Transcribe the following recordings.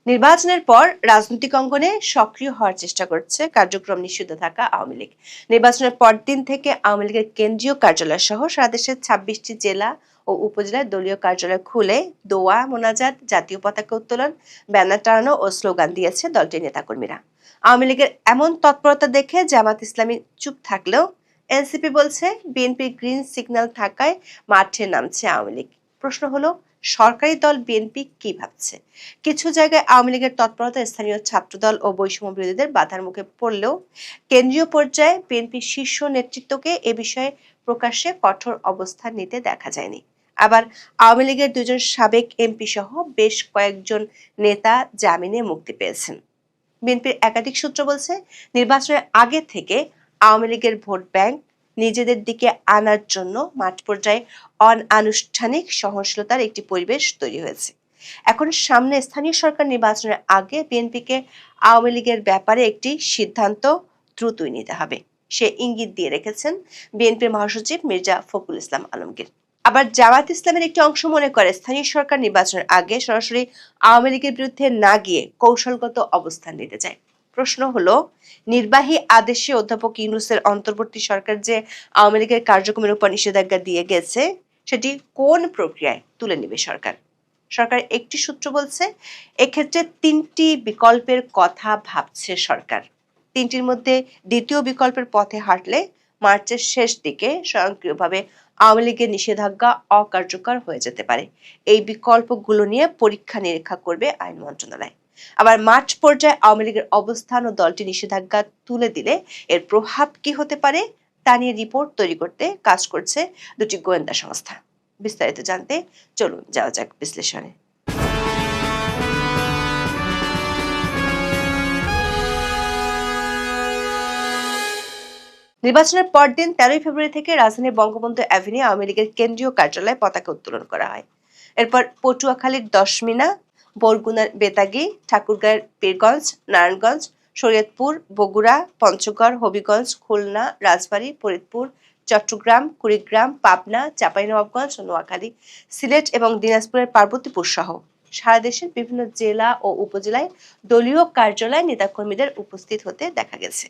নির্বাচনের পর রাজনৈতিক অঙ্গনে সক্রিয় হওয়ার চেষ্টা করছে কার্যক্রম নিষিদ্ধ থাকা আওয়ামী লীগ। নির্বাচনের পরদিন থেকে আওয়ামী লীগের কেন্দ্রীয় কার্যালয় সহ সারা দেশের ২৬টি জেলা ও উপজেলায় দলীয় কার্যালয় খুলে দোয়া মোনাজাত, জাতীয় পতাকা উত্তোলন, ব্যানার টানানো ও স্লোগান দিয়েছে দলটির নেতাকর্মীরা। আওয়ামী লীগের এমন তৎপরতা দেখে জামাত ইসলামী চুপ থাকলেও এনসিপি বলছে বিএনপির গ্রিন সিগন্যাল থাকায় মাঠে নামছে আওয়ামী লীগ। প্রশ্ন হলো, সরকারি দল বিএনপি কি ভাবছে? কিছু জায়গায় আওয়ামী লীগের তৎপরতা স্থানীয় ছাত্রদল ও বৈষম্য বিরোধীদের বাধার মুখে পড়লেও কেন্দ্রীয় পর্যায়ে বিএনপির শীর্ষ নেতৃত্বকে এ বিষয়ে প্রকাশ্যে কঠোর অবস্থান নিতে দেখা যায়নি। আবার আওয়ামী লীগের দুজন সাবেক এমপি সহ বেশ কয়েকজন নেতা জামিনে মুক্তি পেয়েছেন। বিএনপির একাধিক সূত্র বলছে, নির্বাচনের আগে থেকে আওয়ামী লীগের ভোট ব্যাংক নিজেদের দিকে আনার জন্য মাঠ পর্যায়ে অনানুষ্ঠানিক সহনশীলতার একটি পরিবেশ তৈরি হয়েছে। এখন সামনে স্থানীয় সরকার নির্বাচনের আগে বিএনপিকে আওয়ামী লীগের ব্যাপারে একটি সিদ্ধান্ত দ্রুতই নিতে হবে, সে ইঙ্গিত দিয়ে রেখেছেন বিএনপির মহাসচিব মির্জা ফখরুল ইসলাম আলমগীর। আবার জামায়াত ইসলামের একটি অংশ মনে করে, স্থানীয় সরকার নির্বাচনের আগে সরাসরি আওয়ামী লীগের বিরুদ্ধে না গিয়ে কৌশলগত অবস্থান নিতে চায়। প্রশ্ন হলো, নির্বাহী আদেশে অধ্যাপক ইউনূসের অন্তর্বর্তী সরকার যে আওয়ামী লীগের কার্যক্রমের উপর নিষেধাজ্ঞা দিয়ে গেছে, সেটি কোন প্রক্রিয়ায় তুলে নেবে সরকার? সরকারের একটি সূত্র বলছে, এক্ষেত্রে ৩টি বিকল্পের কথা ভাবছে সরকার। ৩টির মধ্যে দ্বিতীয় বিকল্পের পথে হাঁটলে মার্চের শেষ দিকে স্বয়ংক্রিয়ভাবে আওয়ামী লীগের নিষেধাজ্ঞা অকার্যকর হয়ে যেতে পারে। এই বিকল্পগুলো নিয়ে পরীক্ষা নিরীক্ষা করবে আইন মন্ত্রণালয়। আবার মাঠ পর্যায়ে আওয়ামী লীগের অবস্থান ও দলটি নিষেধাজ্ঞা তুলে দিলে এর প্রভাব কি হতে পারে তা নিয়ে রিপোর্ট তৈরি করতে কাজ করছে দুটি গোয়েন্দা সংস্থা। বিস্তারিত জানতে চলুন যাওয়া যাক বিশ্লেষণে। নির্বাচনের পরদিন ১৩ ফেব্রুয়ারি থেকে রাজধানীর বঙ্গবন্ধু অ্যাভিনিউ আওয়ামী লীগের কেন্দ্রীয় কার্যালয়ে পতাকা উত্তোলন করা হয়। এরপর পটুয়াখালীর দশমিনা, বরগুনার বেতাগী, ঠাকুরগাঁয়ের পীরগঞ্জ, নারায়ণগঞ্জ, শরীয়তপুর, বগুড়া, পঞ্চগড়, হবিগঞ্জ, খুলনা, রাজবাড়ী, ফরিদপুর, চট্টগ্রাম, কুড়িগ্রাম, পাবনা, চাঁপাইনবাবগঞ্জ, নোয়াখালী, সিলেট এবং দিনাজপুরের পার্বতীপুর সহ সারা দেশের বিভিন্ন জেলা ও উপজেলায় দলীয় কার্যালয়ে নেতাকর্মীদের উপস্থিত হতে দেখা গেছে।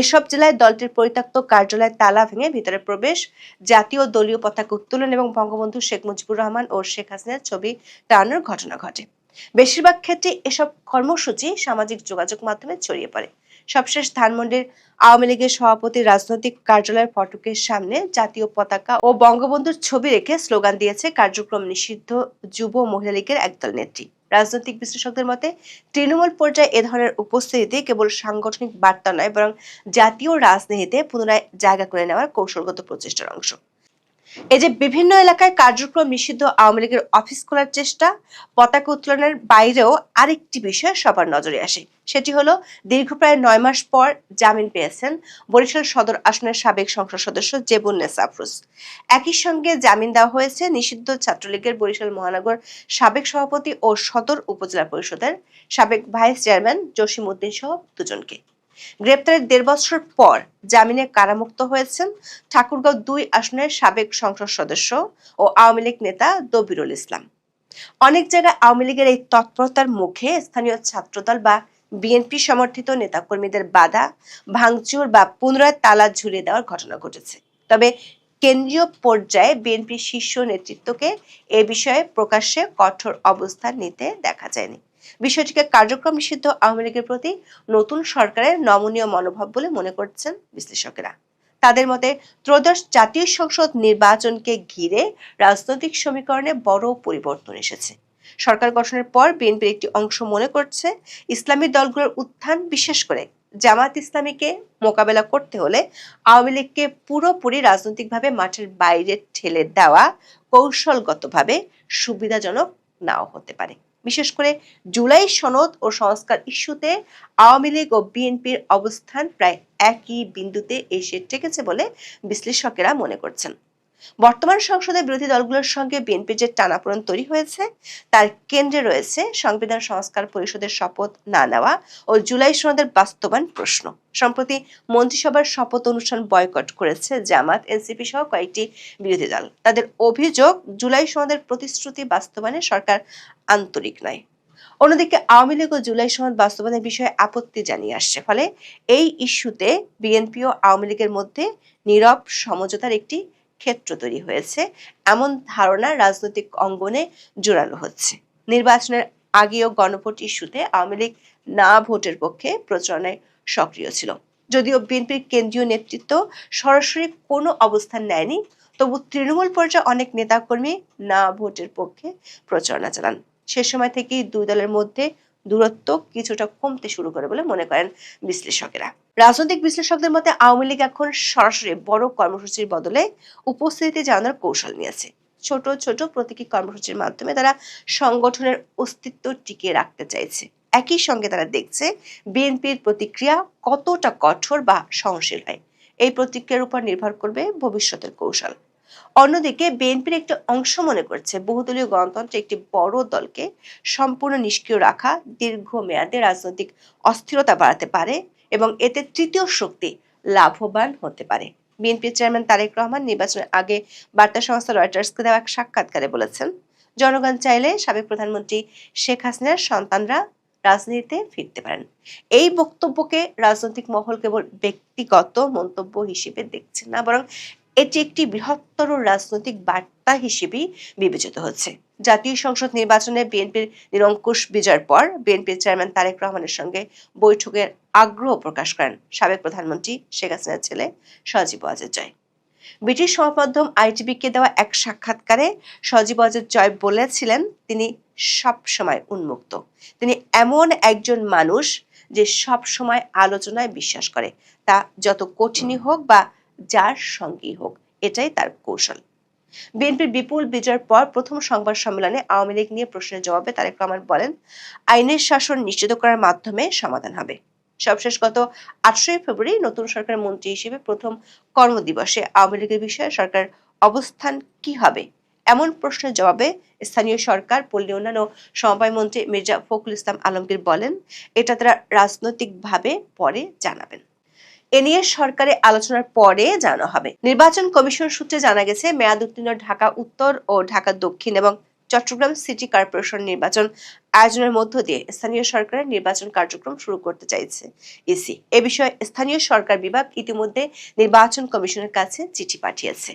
এসব জেলায় দলটির পরিত্যক্ত কার্যালয়ের তালা ভেঙে ভিতরে প্রবেশ, জাতীয় দলীয় পতাকা উত্তোলন এবং বঙ্গবন্ধু শেখ মুজিবুর রহমান ও শেখ হাসিনার ছবি টানানোর ঘটনা ঘটে। বেশিরভাগ ক্ষেত্রে এসব কর্মসূচি সামাজিক যোগাযোগ মাধ্যমে ছড়িয়ে পড়ে। সবশেষ ধানমন্ডির আওয়ামী লীগের সভাপতির রাজনৈতিক কার্যালয়ের ফটকের সামনে জাতীয় পতাকা ও বঙ্গবন্ধুর ছবি রেখে স্লোগান দিয়েছে কার্যক্রম নিষিদ্ধ যুব মহিলা লীগের একদল নেত্রী। রাজনৈতিক বিশ্লেষকদের মতে, তৃণমূল পর্যায়ে এ ধরনের উপস্থিতি কেবল সাংগঠনিক বার্তা নয়, বরং জাতীয় রাজনীতিতে পুনরায় জায়গা করে নেওয়ার কৌশলগত প্রচেষ্টার অংশ। এই যে বিভিন্ন এলাকায় কার্যক্রম নিষিদ্ধ আওয়ামী লীগের অফিস খোলার চেষ্টা, পতাকা উত্তোলনের বাইরেও আরেকটি বিষয় সবার নজরে আসে। সেটি হলো, দীর্ঘ প্রায় ৯ মাস পর জামিন পেয়েছেন বরিশাল সদর আসনের সাবেক সংসদ সদস্য জেবুন্নেসা আফরোজ। একই সঙ্গে জামিন দেওয়া হয়েছে নিষিদ্ধ ছাত্রলীগের বরিশাল মহানগর সাবেক সভাপতি ও সদর উপজেলা পরিষদের সাবেক ভাইস চেয়ারম্যান জসিম উদ্দিন সহ দুজনকে। গ্রেপ্তারের ১.৫ বছর পর জামিনে কারামুক্ত হয়েছেন ঠাকুরগাঁও ২ আসনের সাবেক সংসদ সদস্য ও আওয়ামী লীগ নেতা দবিরুল ইসলাম। অনেক জায়গায় আওয়ামী লীগের এই তৎপরতার মুখে স্থানীয় ছাত্রদল বা বিএনপি সমর্থিত নেতাকর্মীদের বাধা, ভাঙচুর বা পুনরায় তালা ঝুলিয়ে দেওয়ার ঘটনা ঘটেছে। তবে কেন্দ্রীয় পর্যায়ে বিএনপির শীর্ষ নেতৃত্বকে এ বিষয়ে প্রকাশ্যে কঠোর অবস্থান নিতে দেখা যায়নি। বিষয়টিকে কার্যক্রম নিষিদ্ধ আওয়ামী লীগের প্রতি নতুন সরকারের নমনীয় মনোভাব বলে মনে করছেন বিশ্লেষকেরা। তাদের মতে, ত্রয়োদশ জাতীয় সংসদ নির্বাচনকে ঘিরে রাজনৈতিক সমীকরণে বড় পরিবর্তন এসেছে। সরকার গঠনের পর বিএনপির একটি অংশ মনে করছে, ইসলামী দলগুলোর উত্থান, বিশেষ করে জামাত ইসলামীকে মোকাবেলা করতে হলে আওয়ামী লীগকে পুরোপুরি রাজনৈতিকভাবে মাঠের বাইরে ঠেলে দেওয়া কৌশলগতভাবে সুবিধাজনক নাও হতে পারে। বিশেষ করে জুলাই সনদ ও সংস্কার ইস্যুতে আওয়ামী লীগ ও বিএনপির অবস্থান প্রায় একই বিন্দুতে এসে ঠেকেছে বলে বিশ্লেষকেরা মনে করছেন। বর্তমান সংসদে বিরোধী দলগুলোর সঙ্গে বিএনপির যে টানাপোড়েন তৈরি হয়েছে, তার কেন্দ্রে রয়েছে সংবিধান সংস্কার পরিষদের শপথ না নেওয়া ও জুলাই সনদের বাস্তবায়ন প্রশ্ন। সম্প্রতি মন্ত্রিসভার শপথ অনুষ্ঠান বয়কট করেছে জামাত, এনসিপি সহ কয়েকটি বিরোধী দল। তাদের অভিযোগ, জুলাই সনদের প্রতিশ্রুতি বাস্তবায়নে সরকার আন্তরিক নয়। অন্যদিকে আওয়ামী লীগ ও জুলাই সনদ বাস্তবায়নের বিষয়ে আপত্তি জানিয়ে আসছে, ফলে এই ইস্যুতে বিএনপি ও আওয়ামী লীগের মধ্যে নীরব সমঝোতার একটি ক্ষেত্র তৈরি হয়েছে, এমন ধারণা রাজনৈতিক অঙ্গনে জোরালো হচ্ছে। নির্বাচনের আগেও গণভোট ইস্যুতে আওয়ামী লীগ না ভোটের পক্ষে প্রচারণায় সক্রিয় ছিল। যদিও বিএনপির কেন্দ্রীয় নেতৃত্ব সরাসরি কোনো অবস্থান নেয়নি, তবু তৃণমূল পর্যায়ে অনেক নেতাকর্মী না ভোটের পক্ষে প্রচারণা চালান। সে সময় থেকেই দুই দলের মধ্যে দূরত্ব কিছুটা কমতে শুরু করে বলে মনে করেন বিশ্লেষকেরা। রাজনৈতিক বিশ্লেষকদের মতে আওয়ামী লীগ এখন সরাসরি বড় কর্মসূচির বদলে উপস্থিতি জানানোর কৌশল নিয়েছে। ছোট ছোট প্রতীকী কর্মসূচির মাধ্যমে তারা সংগঠনের অস্তিত্ব টিকিয়ে রাখতে চাইছে। একই সঙ্গে তারা দেখছে বিএনপির প্রতিক্রিয়া কতটা কঠোর বা সহনশীল হয়। এই প্রতিক্রিয়ার উপর নির্ভর করবে ভবিষ্যতের কৌশল। অন্যদিকে বিএনপির একটি অংশ মনে করছে বহুদলীয় গণতন্ত্রে একটি বড় দলকে সম্পূর্ণ নিষ্ক্রিয় রাখা দীর্ঘমেয়াদে রাজনৈতিক অস্থিরতা বাড়াতে পারে এবং এতে তৃতীয় শক্তি লাভবান হতে পারে। বিএনপির চেয়ারম্যান তারেক রহমান নির্বাচনের আগে বার্তা সংস্থা রয়টার্সকে দেওয়া এক সাক্ষাৎকারে বলেছেন, জনগণ চাইলে সাবেক প্রধানমন্ত্রী শেখ হাসিনার সন্তানরা রাজনীতিতে ফিরতে পারেন। এই বক্তব্যকে রাজনৈতিক মহল কেবল ব্যক্তিগত মন্তব্য হিসেবে দেখছে না, বরং এটি একটি বৃহত্তর রাজনৈতিক বার্তা হিসেবেই বিবেচিত হচ্ছে। জাতীয় সংসদ নির্বাচনে বিএনপির নিরঙ্কুশ বিজয়ের পর বিএনপির চেয়ারম্যান তারেক রহমানের সঙ্গে বৈঠকের আগ্রহ প্রকাশ করেন সাবেক প্রধানমন্ত্রী শেখ হাসিনার ছেলে সজীব ওয়াজেদ জয়। ব্রিটিশ সংবাদমাধ্যম আইটিভিকে দেওয়া এক সাক্ষাৎকারে সজীব ওয়াজেদ জয় বলেছিলেন, তিনি সব সময় উন্মুক্ত। তিনি এমন একজন মানুষ যে সব সময় আলোচনায় বিশ্বাস করে, তা যত কঠিনই হোক বা যার সঙ্গেই হোক, এটাই তার কৌশল। বিএনপির বিপুল বিজয়ের পর প্রথম সংবাদ সম্মেলনে আওয়ামী লীগ নিয়ে প্রশ্নের জবাবে তারেক রহমান বলেন, আইনের শাসন নিশ্চিত করার মাধ্যমে সমাধান হবে। সবশেষ গত ৮ই ফেব্রুয়ারি নতুন সরকার মন্ত্রী হিসেবে প্রথম কর্মদিবসে আওয়ামী লীগের বিষয়ে সরকার অবস্থান কি হবে এমন প্রশ্নের জবাবে স্থানীয় সরকার, পল্লী উন্নয়ন ও সমবায় মন্ত্রী মির্জা ফখরুল ইসলাম আলমগীর বলেন, এটা তারা রাজনৈতিকভাবে পরে জানাবেন। এ নিয়ে সরকারে আলোচনার পরে জানা হবে। নির্বাচন কমিশন সূত্রে জানা গেছে, মেয়াদ উত্তীর্ণ ঢাকা উত্তর ও ঢাকা দক্ষিণ এবং চট্টগ্রাম সিটি কর্পোরেশন নির্বাচন আয়োজনের মধ্য দিয়ে স্থানীয় সরকারের নির্বাচন কার্যক্রম শুরু করতে চাইছে ইসি। এ বিষয়ে স্থানীয় সরকার বিভাগ ইতিমধ্যে নির্বাচন কমিশনের কাছে চিঠি পাঠিয়েছে।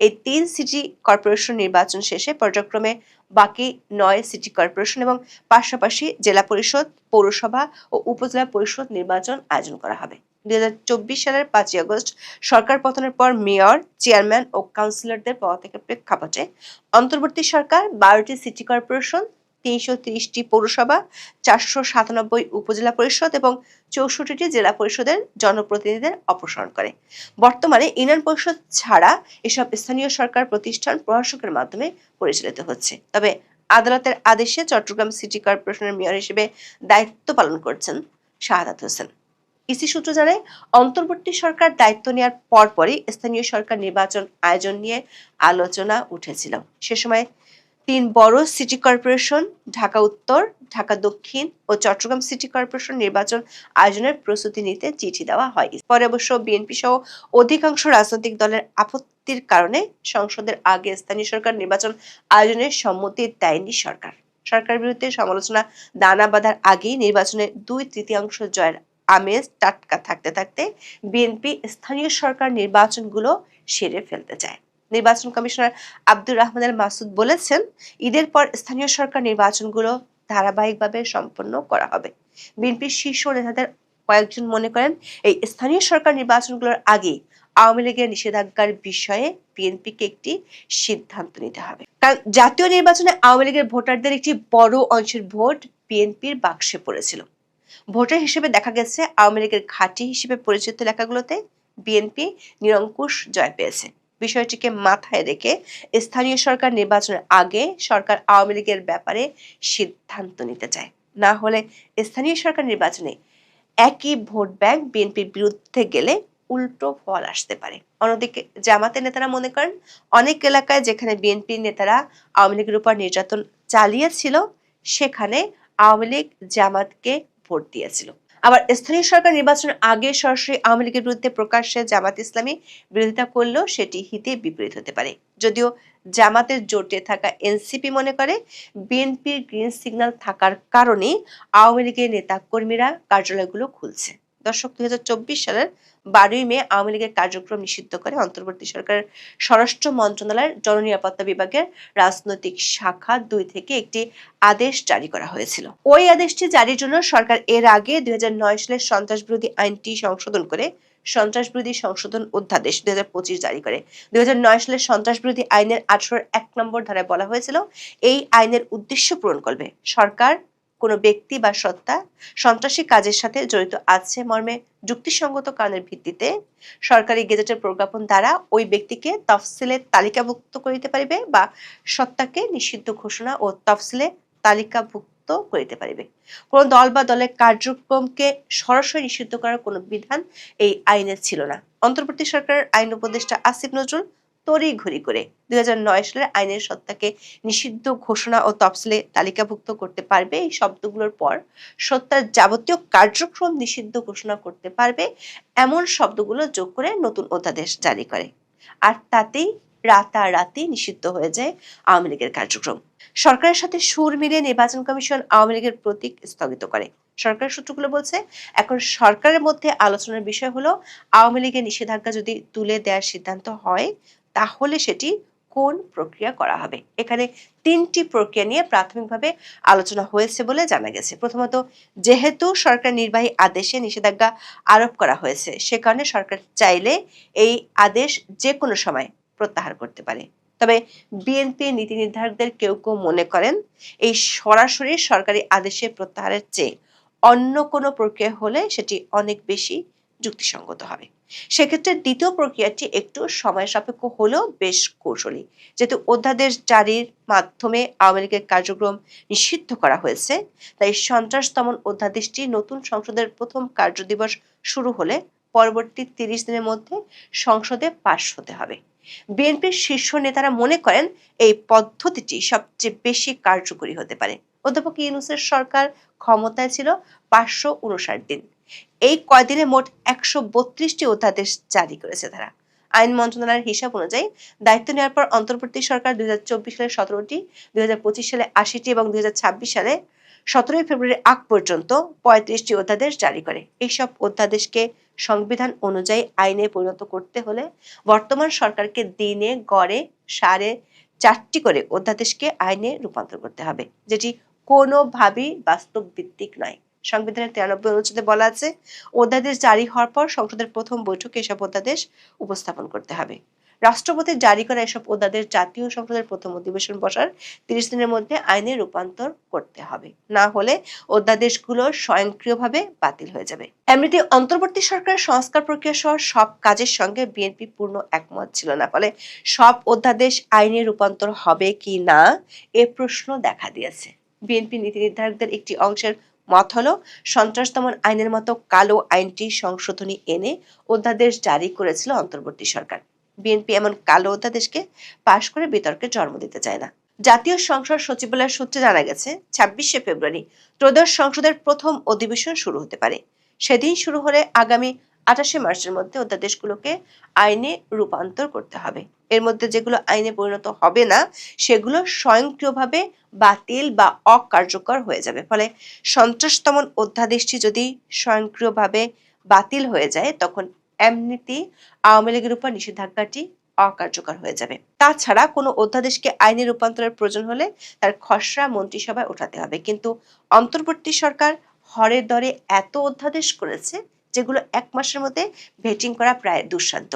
এই ৩ সিটি কর্পোরেশন নির্বাচন শেষে পর্যায়ক্রমে বাকি ৯ সিটি কর্পোরেশন এবং পাশাপাশি জেলা পরিষদ, পৌরসভা ও উপজেলা পরিষদ নির্বাচন আয়োজন করা হবে। ২০২৪ সালের ৫ই আগস্ট সরকার পতনের পর মেয়র, চেয়ারম্যান ও কাউন্সিলরদের পদত্যাগের প্রেক্ষাপটে অন্তর্বর্তী সরকার ১২টি সিটি কর্পোরেশন, ৩৩০টি পৌরসভা, ৪৯৭ উপজেলা পরিষদ এবং ৬৪টি জেলা পরিষদের জনপ্রতিনিধিদের অপসারণ করে। বর্তমানে ইউনিয়ন পরিষদ ছাড়া এসব স্থানীয় সরকার প্রতিষ্ঠান প্রশাসকের মাধ্যমে পরিচালিত হচ্ছে। তবে আদালতের আদেশে চট্টগ্রাম সিটি কর্পোরেশনের মেয়র হিসেবে দায়িত্ব পালন করছেন শাহাদাত হোসেন। ইসি সূত্র জানায়, অন্তর্বর্তী সরকার দায়িত্ব নেওয়ার পরপরই স্থানীয় সরকার নির্বাচন আয়োজন নিয়ে আলোচনা উঠেছিল। সে সময় ৩ বড় সিটি কর্পোরেশন ঢাকা উত্তর, ঢাকা দক্ষিণ ও চট্টগ্রাম সিটি কর্পোরেশন নির্বাচন আয়োজনের প্রস্তুতি নিতে চিঠি দেওয়া হয়। পরে অবশ্য বিএনপি সহ অধিকাংশ রাজনৈতিক দলের আপত্তির কারণে সংসদের আগে স্থানীয় সরকার নির্বাচন আয়োজনের সম্মতি দেয়নি সরকার। সরকারের বিরুদ্ধে সমালোচনা দানা বাঁধার আগেই নির্বাচনে ২/৩ জয়ের আমেজ টাটকা থাকতে থাকতে বিএনপি স্থানীয় সরকার নির্বাচনগুলো সেরে ফেলতে চায়। নির্বাচন কমিশনার আব্দুর রহমান আল মাসুদ বলেছেন, ঈদের পর স্থানীয় সরকার নির্বাচনগুলো ধারাবাহিকভাবে সম্পন্ন করা হবে। বিএনপির শীর্ষ নেতাদের কয়েকজন মনে করেন, এই স্থানীয় সরকার নির্বাচনগুলোর আগে আওয়ামী লীগের নিষেধাজ্ঞার বিষয়ে বিএনপিকে একটি সিদ্ধান্ত নিতে হবে। কারণ জাতীয় নির্বাচনে আওয়ামী লীগের ভোটারদের একটি বড় অংশের ভোট বিএনপির বাক্সে পড়েছিল। ভোটার হিসেবে দেখা গেছে, আওয়ামী লীগের ঘাঁটি হিসেবে পরিচিত এলাকাগুলোতে বিএনপি নিরঙ্কুশ জয় পেয়েছে। বিষয়টিকে মাথায় রেখে স্থানীয় সরকার নির্বাচনের আগে সরকার আওয়ামী লীগের ব্যাপারে সিদ্ধান্ত নিতে চায়। না হলে স্থানীয় সরকার নির্বাচনে একই ভোট ব্যাংক বিএনপির বিরুদ্ধে গেলে উল্টো ফল আসতে পারে। অন্যদিকে জামাতের নেতারা মনে করেন, অনেক এলাকায় যেখানে বিএনপির নেতারা আওয়ামী লীগের উপর নির্যাতন চালিয়েছিল, সেখানে আওয়ামী লীগ জামাতকে ভোট দিয়েছিল। আবার স্থানীয় সরকার নির্বাচনের আগে সরাসরি আওয়ামী লীগের বিরুদ্ধে প্রকাশ্যে জামাত ইসলামী বিরোধিতা করলেও সেটি হিতে বিপরীত হতে পারে। যদিও জামাতের জোটে থাকা এনসিপি মনে করে বিএনপির গ্রিন সিগন্যাল থাকার কারণেই আওয়ামী লীগের নেতা কর্মীরা কার্যালয়গুলো খুলছে। দর্শক, ২০২৪ সালের ১২ই মে আওয়ামী লীগের কার্যক্রম নিষিদ্ধ করে অন্তর্বর্তী সরকারের স্বরাষ্ট্র মন্ত্রণালয়ের জননিরাপত্তা বিভাগের রাজনৈতিক শাখা ২ থেকে একটি আদেশ জারি করা হয়েছিল। ওই আদেশটি জারির জন্য সরকার এর আগে ২০০৯ সালের সন্ত্রাস বিরোধী আইনটি সংশোধন করে সন্ত্রাস বিরোধী সংশোধন অধ্যাদেশ ২০২৫ জারি করে। ২০০৯ সালের সন্ত্রাস বিরোধী আইনের ১৮ ১ নম্বর ধারায় বলা হয়েছিল, এই আইনের উদ্দেশ্য পূরণ করবে সরকার কোনো ব্যক্তি বা সত্তা সন্ত্রাসী কাজের সাথে জড়িত আছে মর্মে যুক্তিসঙ্গত কারণের ভিত্তিতে সরকারি গেজেটের প্রজ্ঞাপন দ্বারা ওই ব্যক্তিকে তফসিলে তালিকাভুক্ত করিতে পারিবে বা সত্তাকে নিষিদ্ধ ঘোষণা ও তফসিলে তালিকাভুক্ত করিতে পারিবে। কোন দল বা দলের কার্যক্রমকে সরাসরি নিষিদ্ধ করার কোনো বিধান এই আইনে ছিল না। অন্তর্বর্তী সরকারের আইন উপদেষ্টা আসিফ নজরুল তড়িঘড়ি করে ২০০৯ সালের আইনের সত্তাকে নিষিদ্ধ ঘোষণা ও তফসিলে তালিকাভুক্ত করতে পারবে এই শব্দগুলোর পর সত্তার যাবতীয় কার্যক্রম নিষিদ্ধ ঘোষণা করতে পারবে এমন শব্দগুলো যোগ করে নতুন অধ্যাদেশ জারি করে। আর তাতেই রাতারাতি নিষিদ্ধ হয়ে যায় আওয়ামী লীগের কার্যক্রম। সরকারের সাথে সুর মিলিয়ে নির্বাচন কমিশন আওয়ামী লীগের প্রতীক স্থগিত করে। সরকারের সূত্রগুলো বলছে, এখন সরকারের মধ্যে আলোচনার বিষয় হলো আওয়ামী লীগের নিষেধাজ্ঞা যদি তুলে দেওয়ার সিদ্ধান্ত হয় তাহলে সেটি কোন প্রক্রিয়া করা হবে। এখানে ৩টি প্রক্রিয়া নিয়ে প্রাথমিকভাবে আলোচনা হয়েছে বলে জানা গেছে। প্রথমত, যেহেতু সরকার নির্বাহী আদেশে নিষেধাজ্ঞা আরোপ করা হয়েছে, সে কারণে সরকার চাইলে এই আদেশ যে কোনো সময় প্রত্যাহার করতে পারে। তবে বিএনপি নীতি নির্ধারকদের কেউ কেউ মনে করেন এই সরাসরি সরকারি আদেশে প্রত্যাহারের চেয়ে অন্য কোনো প্রক্রিয়া হলে সেটি অনেক বেশি যুক্তিসঙ্গত হবে। সেক্ষেত্রে দ্বিতীয় প্রক্রিয়াটি একটু সময় সাপেক্ষ হলেও বেশ কৌশলী। যেহেতু অধ্যাদেশ জারির মাধ্যমে আওয়ামী লীগের কার্যক্রম নিষিদ্ধ করা হয়েছে, তাই সন্ত্রাস দমন অধ্যাদেশটি নতুন সংসদের প্রথম কার্যদিবস শুরু হলে পরবর্তী ৩০ দিনের মধ্যে সংসদে পাশ হতে হবে। বিএনপির শীর্ষ নেতারা মনে করেন এই পদ্ধতিটি সবচেয়ে বেশি কার্যকরী হতে পারে। অধ্যাপক ইউনূসের সরকার ক্ষমতায় ছিল ৫৫৯ দিন। এই কয়দিনে মোট ১৩২টি অধ্যাদেশ জারি করেছে তারা। আইন মন্ত্রণালয়ের হিসাব অনুযায়ী দায়িত্ব নেওয়ার পর অন্তর্বর্তী সরকার ২০২৪ সালে ১৭টি, ২০২৫ সালে ৮০টি এবং ২০২৬ সালে ১৭ ফেব্রুয়ারি আগ পর্যন্ত ৩৫টি অধ্যাদেশ জারি করে। এইসব অধ্যাদেশকে সংবিধান অনুযায়ী আইনে পরিণত করতে হলে বর্তমান সরকারকে দিনে গড়ে ৪.৫টি করে অধ্যাদেশকে আইনে রূপান্তর করতে হবে, যেটি কোনোভাবেই বাস্তব ভিত্তিক নয়। সংবিধানের ৯৩ অনুচ্ছেদে বলা আছে, অধ্যাদেশ জারি হওয়ার পর সংসদের প্রথম বৈঠকে এসব অধ্যাদেশ উপস্থাপন করতে হবে। রাষ্ট্রপতির জারি করা এসব অধ্যাদেশ জাতীয় সংসদের প্রথম অধিবেশন বসার ৩০ দিনের মধ্যে আইনে রূপান্তর করতে হবে, না হলে অধ্যাদেশগুলো স্বয়ংক্রিয়ভাবে বাতিল হয়ে যাবে। এমনিতে অন্তর্বর্তী সরকারের সংস্কার প্রক্রিয়া সহ সব কাজের সঙ্গে বিএনপি পূর্ণ একমত ছিল না, ফলে সব অধ্যাদেশ আইনে রূপান্তর হবে কি না এ প্রশ্ন দেখা দিয়েছে। বিএনপি নীতি নির্ধারকদের একটি অংশের মত হলো, সন্ত্রাস দমন আইনের মতো কালো আইনটি সংশোধনী এনে অধ্যাদেশ জারি করেছিল অন্তর্বর্তী সরকার। বিএনপি এমন কালো অধ্যাদেশকে পাশ করে বিতর্কের জন্ম দিতে চায় না। জাতীয় সংসদ সচিবালয়ের সূত্রে জানা গেছে, ২৬শে ফেব্রুয়ারি ত্রয়োদশ সংসদের প্রথম অধিবেশন শুরু হতে পারে। সেদিন শুরু হলে আগামী ২৮শে মার্চের মধ্যে অধ্যাদেশগুলোকে আইনে রূপান্তর করতে হবে। এর মধ্যে যেগুলো আইনে পরিণত হবে না সেগুলো স্বয়ংক্রিয়ভাবে বাতিল বা অকার্যকর হয়ে যাবে। ফলে সন্ত্রাস দমন অধ্যাদেশটি যদি স্বয়ংক্রিয়ভাবে বাতিল হয়ে যায়, তখন এমনিতেই আওয়ামী লীগের উপর নিষেধাজ্ঞাটি অকার্যকর হয়ে যাবে। তাছাড়া কোনো অধ্যাদেশকে আইনে রূপান্তরের প্রয়োজন হলে তার খসড়া মন্ত্রিসভায় ওঠাতে হবে। কিন্তু অন্তর্বর্তী সরকার হরে দরে এত অধ্যাদেশ করেছে যেগুলো ১ মাসের মধ্যে ভেটিং করা প্রায় দুঃসাধ্য।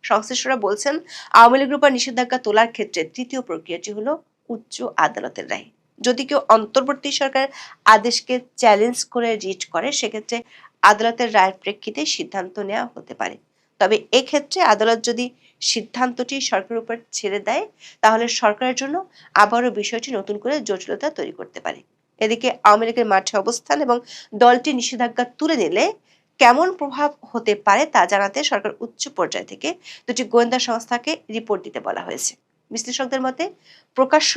সংশ্লিষ্টরা বলছেন, আওয়ামী লীগের উপর নিষেধাজ্ঞা তোলার ক্ষেত্রে তৃতীয় প্রক্রিয়াটি হলো উচ্চ আদালতের রায়। যদি কেউ অন্তর্বর্তী সরকার আদেশকে চ্যালেঞ্জ করে রিট করে, সেক্ষেত্রে আদালতের রায়ের প্রেক্ষিতে সিদ্ধান্ত নেওয়া হতে পারে। তবে এক্ষেত্রে আদালত যদি সিদ্ধান্তটি সরকারের উপর ছেড়ে দেয়, তাহলে সরকারের জন্য আবারও বিষয়টি নতুন করে জটিলতা তৈরি করতে পারে। এদিকে আওয়ামী লীগের মাঠে অবস্থান এবং দলটি নিষেধাজ্ঞা তুলে নিলে কেমন প্রভাব হতে পারে তা জানাতে সরকার উচ্চ পর্যায় থেকে ২টি গোয়েন্দা সংস্থাকে রিপোর্ট দিতে বলা হয়েছে। বিশ্লেষকদের মতে, প্রকাশ্য